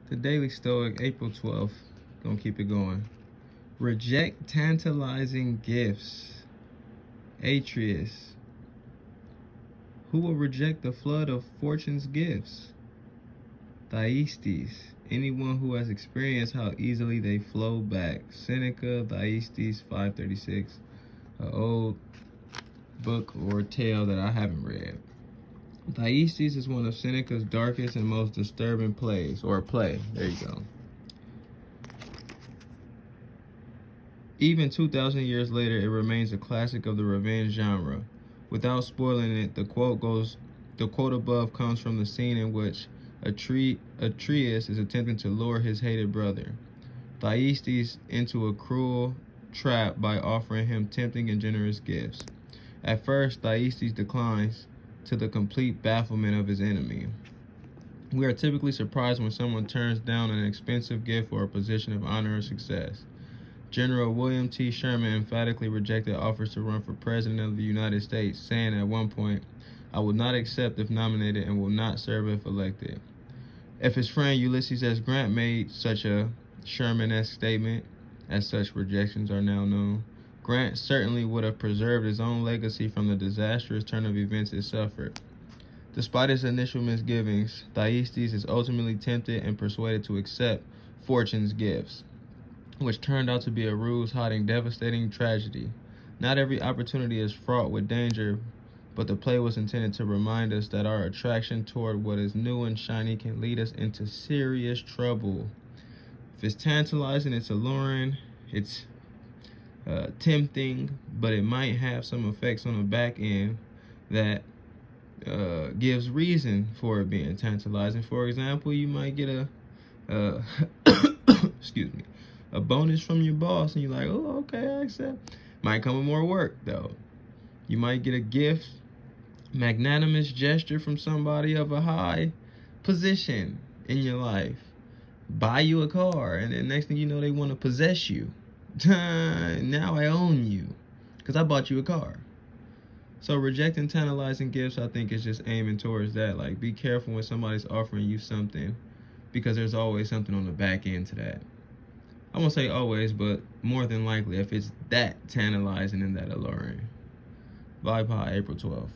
The Daily Stoic, April 12th. Gonna keep it going. Reject tantalizing gifts. Atreus. Who will reject the flood of fortune's gifts? Thyestes. Anyone who has experienced how easily they flow back. Seneca, Thyestes 536. An old book or tale that I haven't read. Thyestes is one of Seneca's darkest and most disturbing plays, or play. There you go. Even 2,000 years later, it remains a classic of the revenge genre. Without spoiling it, the quote above comes from the scene in which Atreus is attempting to lure his hated brother, Thyestes, into a cruel trap by offering him tempting and generous gifts. At first, Thyestes declines, to the complete bafflement of his enemy. We are typically surprised when someone turns down an expensive gift or a position of honor or success. General William T. Sherman emphatically rejected offers to run for President of the United States, saying at one point, "I will not accept if nominated and will not serve if elected." If his friend Ulysses S. Grant made such a Sherman-esque statement, as such rejections are now known, Grant certainly would have preserved his own legacy from the disastrous turn of events it suffered. Despite his initial misgivings, Thyestes is ultimately tempted and persuaded to accept fortune's gifts, which turned out to be a ruse hiding devastating tragedy. Not every opportunity is fraught with danger, but the play was intended to remind us that our attraction toward what is new and shiny can lead us into serious trouble. If it's tantalizing, it's alluring, it's tempting, but it might have some effects on the back end that gives reason for it being tantalizing. For example, you might get a excuse me, a bonus from your boss, and you're like, oh, okay, I accept. Might come with more work though. You might get a gift, magnanimous gesture from somebody of a high position in your life, buy you a car, and then next thing you know, they want to possess you. Now I own you because I bought you a car. So rejecting tantalizing gifts, I think, is just aiming towards that. Like, be careful when somebody's offering you something, because there's always something on the back end to that. I won't say always, but more than likely, if it's that tantalizing and that alluring. Bye, April 12th.